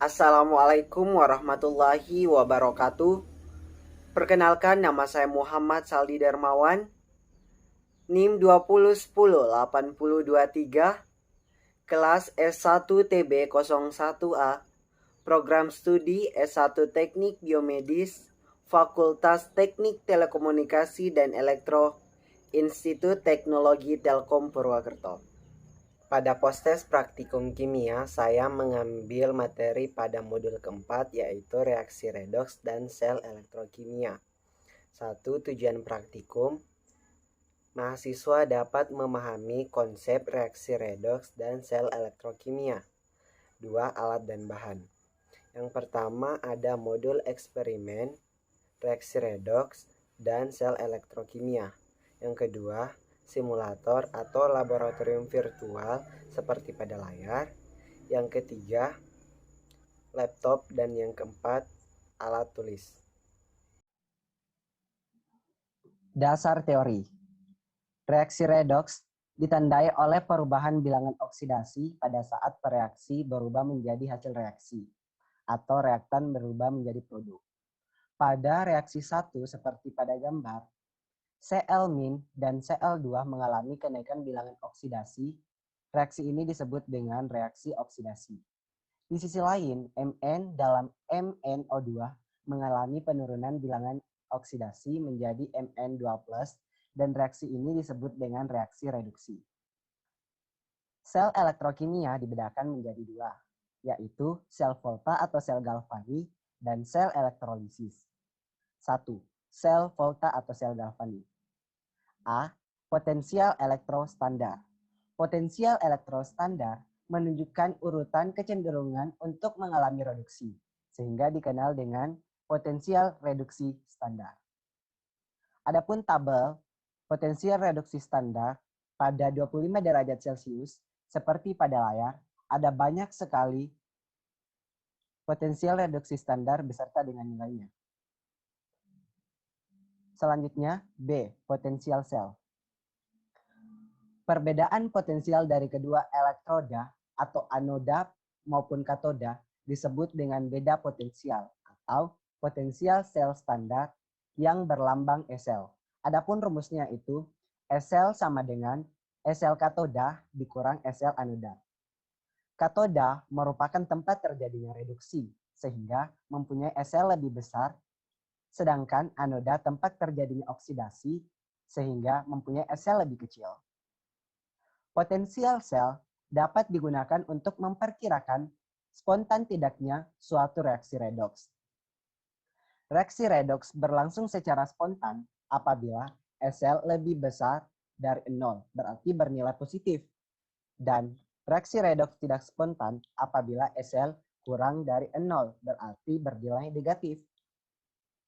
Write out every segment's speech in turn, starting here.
Assalamualaikum warahmatullahi wabarakatuh. Perkenalkan, nama saya Muhammad Saldi Darmawan, NIM 20108023, kelas S1 TB01A, program studi S1 Teknik Biomedis, Fakultas Teknik Telekomunikasi dan Elektro, Institut Teknologi Telkom Purwakerto. Pada postes praktikum kimia, saya mengambil materi pada modul keempat, yaitu reaksi redoks dan sel elektrokimia. 1. Tujuan praktikum: mahasiswa dapat memahami konsep reaksi redoks dan sel elektrokimia. 2. Alat dan bahan. Yang pertama ada modul eksperimen, reaksi redoks, dan sel elektrokimia. Yang kedua, simulator atau laboratorium virtual seperti pada layar. Yang ketiga, laptop. Dan yang keempat, alat tulis. Dasar teori. Reaksi redoks ditandai oleh perubahan bilangan oksidasi pada saat reaksi berubah menjadi hasil reaksi atau reaktan berubah menjadi produk. Pada reaksi 1 seperti pada gambar, Cl- dan Cl2 mengalami kenaikan bilangan oksidasi. Reaksi ini disebut dengan reaksi oksidasi. Di sisi lain, Mn dalam MnO2 mengalami penurunan bilangan oksidasi menjadi Mn2+, dan reaksi ini disebut dengan reaksi reduksi. Sel elektrokimia dibedakan menjadi dua, yaitu sel volta atau sel galvani dan sel elektrolisis. 1. Sel volta atau sel galvani. A. Potensial elektrostandar. Potensial elektrostandar menunjukkan urutan kecenderungan untuk mengalami reduksi, sehingga dikenal dengan potensial reduksi standar. Adapun tabel potensial reduksi standar pada 25 derajat Celcius, seperti pada layar, ada banyak sekali potensial reduksi standar beserta dengan nilainya. Selanjutnya, B. Potensial sel. Perbedaan potensial dari kedua elektroda atau anoda maupun katoda disebut dengan beda potensial atau potensial sel standar yang berlambang SL. Adapun rumusnya itu SL sama dengan SL katoda dikurang SL anoda. Katoda merupakan tempat terjadinya reduksi sehingga mempunyai SL lebih besar, sedangkan anoda tempat terjadinya oksidasi sehingga mempunyai SL lebih kecil. Potensial sel dapat digunakan untuk memperkirakan spontan tidaknya suatu reaksi redoks. Reaksi redoks berlangsung secara spontan apabila SL lebih besar dari 0, berarti bernilai positif. Dan reaksi redoks tidak spontan apabila SL kurang dari 0, berarti bernilai negatif.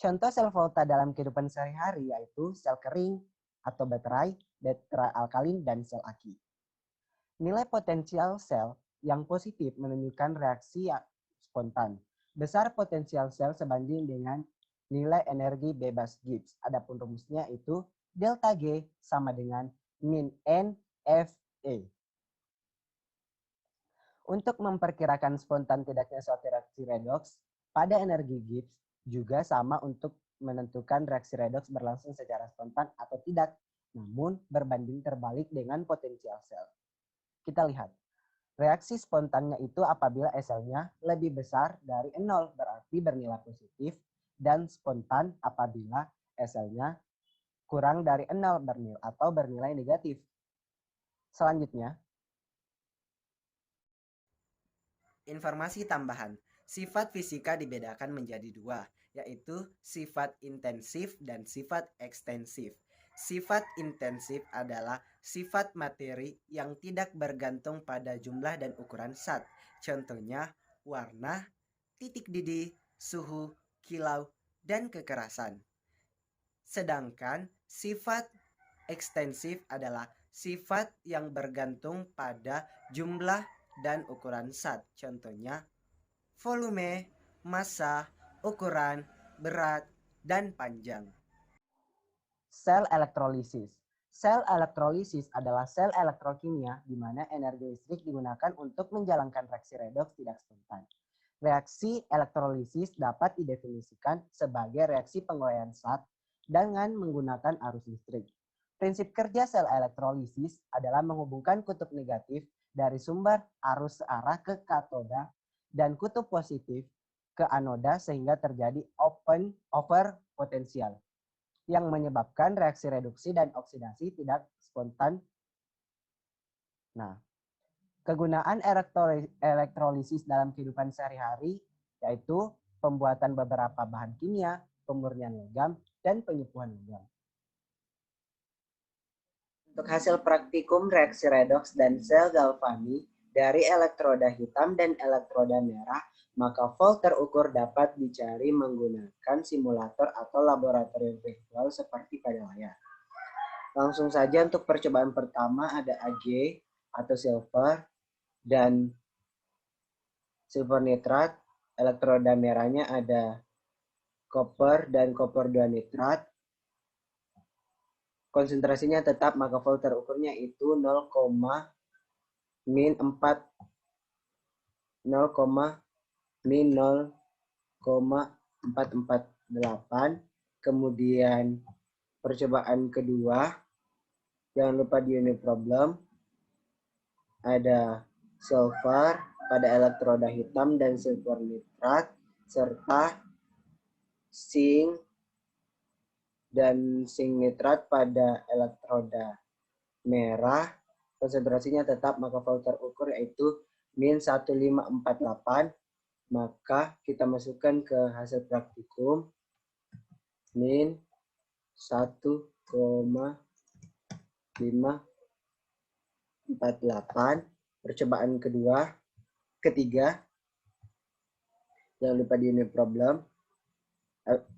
Contoh sel volta dalam kehidupan sehari-hari yaitu sel kering atau baterai alkalin, dan sel aki. Nilai potensial sel yang positif menunjukkan reaksi spontan. Besar potensial sel sebanding dengan nilai energi bebas Gibbs. Adapun rumusnya itu delta G sama dengan min N F E. Untuk memperkirakan spontan tidaknya suatu reaksi redoks pada energi Gibbs juga sama untuk menentukan reaksi redoks berlangsung secara spontan atau tidak, namun berbanding terbalik dengan potensial sel. Kita lihat, reaksi spontannya itu apabila SL-nya lebih besar dari 0, berarti bernilai positif, dan spontan apabila SL-nya kurang dari 0 atau bernilai negatif. Selanjutnya, Informasi tambahan, sifat fisika dibedakan menjadi dua, yaitu sifat intensif dan sifat ekstensif. Sifat intensif adalah sifat materi yang tidak bergantung pada jumlah dan ukuran zat. Contohnya warna, titik didih, suhu, kilau, dan kekerasan. Sedangkan sifat ekstensif adalah sifat yang bergantung pada jumlah dan ukuran zat. Contohnya volume, massa, ukuran, berat, dan panjang. sel elektrolisis. Sel elektrolisis adalah sel elektrokimia di mana energi listrik digunakan untuk menjalankan reaksi redoks tidak spontan. Reaksi elektrolisis dapat didefinisikan sebagai reaksi penguraian zat dengan menggunakan arus listrik. Prinsip kerja sel elektrolisis adalah menghubungkan kutub negatif dari sumber arus searah ke katoda dan kutub positif ke anoda sehingga terjadi over potensial yang menyebabkan reaksi reduksi dan oksidasi tidak spontan. Nah, kegunaan elektrolisis dalam kehidupan sehari-hari yaitu pembuatan beberapa bahan kimia, pemurnian logam, dan penyembuhan logam. Untuk hasil praktikum reaksi redoks dan sel galvani dari elektroda hitam dan elektroda merah, maka volt terukur dapat dicari menggunakan simulator atau laboratorium virtual seperti pada layar. Langsung saja untuk percobaan pertama ada Ag atau silver dan silver nitrat. Elektroda merahnya ada koper dan koper 2 nitrat. Konsentrasinya tetap, maka volt terukurnya itu 0,448. Kemudian percobaan kedua, jangan lupa di unit problem, ada silver pada elektroda hitam dan silver nitrat, serta zinc dan zinc nitrat pada elektroda merah. Konsentrasinya tetap, maka volt terukur yaitu min 1548. Maka kita masukkan ke hasil praktikum min 1,548. Percobaan ketiga, jangan lupa di unit problem,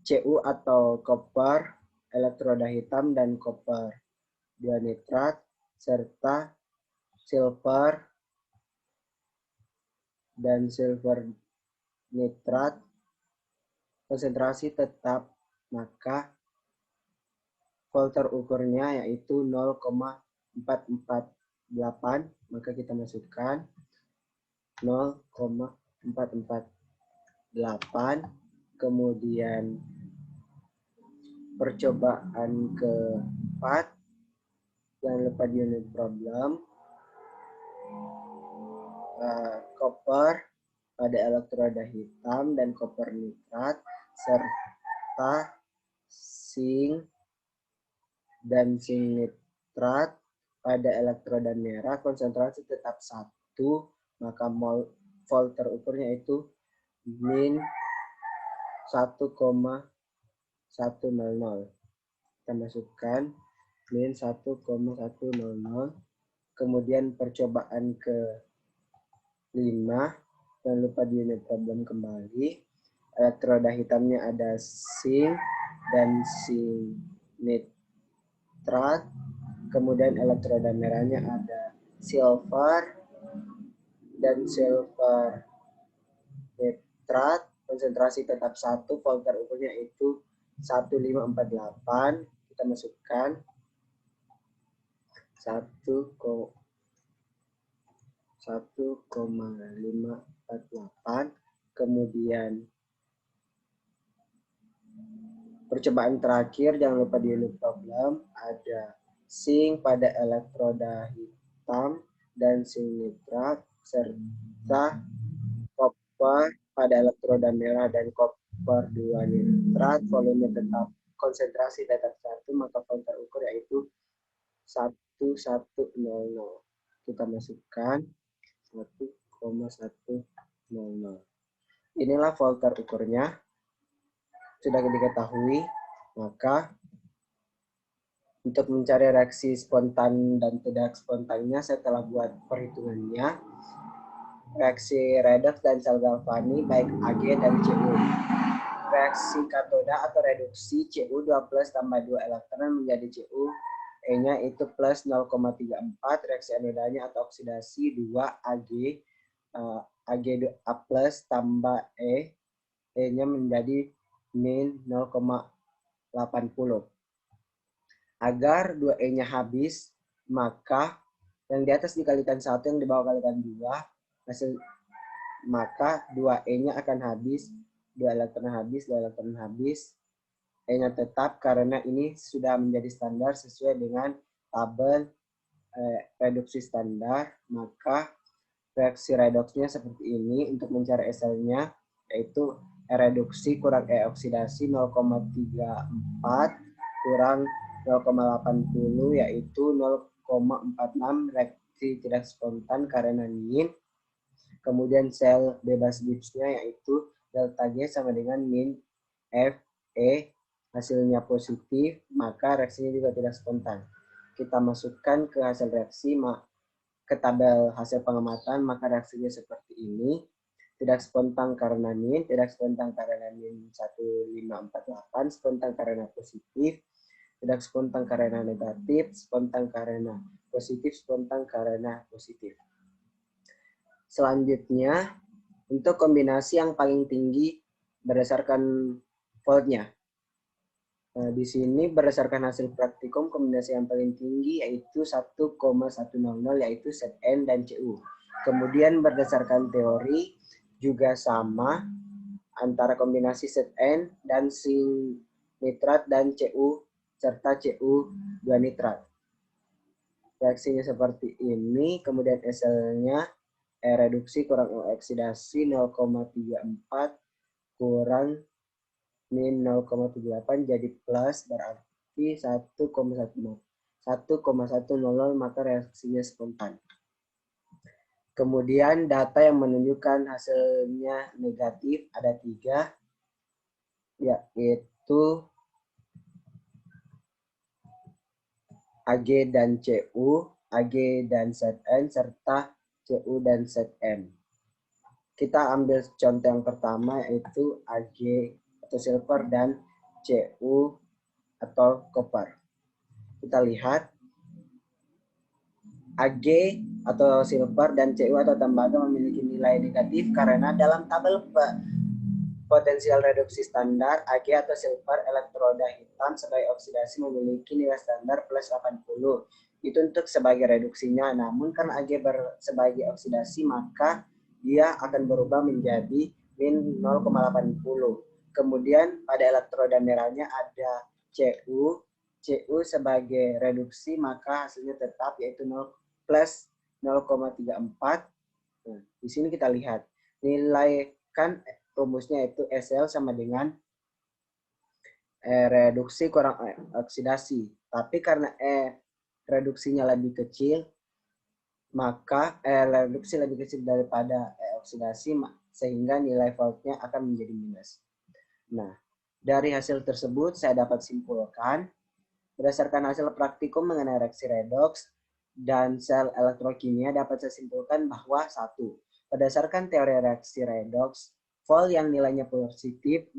Cu atau koper, elektroda hitam dan koper 2 nitrat, serta silver dan silver nitrat. Konsentrasi tetap, maka volt terukurnya yaitu 0,448. Maka kita masukkan 0,448. Kemudian percobaan keempat, jangan lupa di unit problem, koper pada elektroda hitam dan koper nitrat, serta zinc dan zinc nitrat pada elektroda merah. Konsentrasi tetap 1, maka volt terukurnya itu min 1,100. Kita masukkan min 1,100. Kemudian percobaan ke-5, jangan lupa di unit problem kembali. Elektroda hitamnya ada zinc dan zinc nitrat. Kemudian elektroda merahnya ada silver dan silver nitrat. Konsentrasi tetap 1, volt terukurnya itu 1548. Kita masukkan 1,548. Kemudian percobaan terakhir, jangan lupa di unit problem, ada zinc pada elektroda hitam dan zinc nitrat, serta koper pada elektroda merah dan koper 2 nitrat. Volume tetap, konsentrasi tetap 1, maka volt terukur yaitu 1100. Kita masukkan 1,100. Inilah volt terukurnya. Sudah diketahui, maka untuk mencari reaksi spontan dan tidak spontannya, saya telah buat perhitungannya. Reaksi redoks dan sel galvani baik Ag dan Cu. Reaksi katoda atau reduksi Cu 2 plus tambah 2 elektron menjadi Cu. E-nya itu plus 0,34. Reaksi anodanya atau oksidasi 2 Ag. Ag2A plus tambah E. E-nya menjadi min 0,80. Agar 2E-nya habis, maka yang di atas dikalikan 1, yang di bawah kalikan 2. Hasil maka 2E-nya akan habis, 2 elektron habis, 2 elektron habis. E-nya tetap karena ini sudah menjadi standar sesuai dengan tabel reduksi standar, maka reaksi redoksnya seperti ini. Untuk mencari SL-nya yaitu E reduksi kurang E oksidasi 0,34 kurang 0,80 yaitu 0,46 reaksi tidak spontan karena min. Kemudian sel bebas Gibbs-nya yaitu delta G sama dengan min F E, hasilnya positif, maka reaksinya juga tidak spontan. Kita masukkan ke hasil reaksi ke tabel hasil pengamatan, maka reaksinya seperti ini. Tidak spontan karena min, tidak spontan karena min 1548, spontan karena positif, tidak spontan karena negatif, spontan karena positif, spontan karena positif. Selanjutnya, untuk kombinasi yang paling tinggi berdasarkan voltnya. Nah, di sini berdasarkan hasil praktikum, kombinasi yang paling tinggi yaitu 1,100 yaitu Zn dan Cu. Kemudian berdasarkan teori juga sama antara kombinasi Zn dan zinc nitrat dan Cu serta Cu2 nitrat. Reaksinya seperti ini, kemudian SL-nya E reduksi kurang O oksidasi 0,34 kurang min 0,78 jadi plus, berarti 1,10, maka reaksinya spontan. Kemudian data yang menunjukkan hasilnya negatif ada 3, yaitu Ag dan Cu, Ag dan Zn, serta Cu dan Zn. Kita ambil contoh yang pertama yaitu Ag atau silver dan Cu atau copper. Kita lihat Ag atau silver dan Cu atau tembaga memiliki nilai negatif karena dalam tabel potensial reduksi standar Ag atau silver elektroda hitam sebagai oksidasi memiliki nilai standar plus 80. Itu untuk sebagai reduksinya. Namun karena Ag sebagai oksidasi maka dia akan berubah menjadi min 0,80. Kemudian pada elektroda merahnya ada Cu. Cu sebagai reduksi maka hasilnya tetap yaitu 0 plus 0,34. Nah, di sini kita lihat nilai kan rumusnya itu SL sama dengan reduksi kurang oksidasi. Tapi karena reduksinya lebih kecil, maka reduksi lebih kecil daripada oksidasi, sehingga nilai voltnya akan menjadi minus. Nah, dari hasil tersebut saya dapat simpulkan, berdasarkan hasil praktikum mengenai reaksi redoks dan sel elektrokimia dapat saya simpulkan bahwa 1. Berdasarkan teori reaksi redoks, volt yang nilainya positif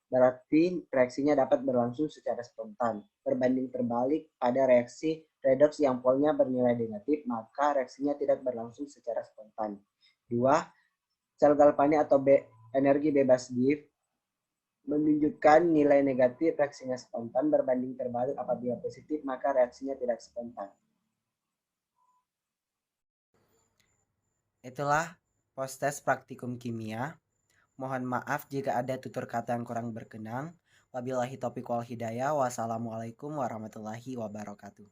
berarti reaksinya dapat berlangsung secara spontan. Berbanding terbalik pada reaksi redoks yang voltnya bernilai negatif, maka reaksinya tidak berlangsung secara spontan. 2. Sel galvanik atau energi bebas Gibbs menunjukkan nilai negatif, reaksinya spontan. Berbanding terbalik apabila positif, maka reaksinya tidak spontan. Itulah post-test praktikum kimia. Mohon maaf jika ada tutur kata yang kurang berkenan. Wabillahi taufiq wal hidayah. Wassalamualaikum warahmatullahi wabarakatuh.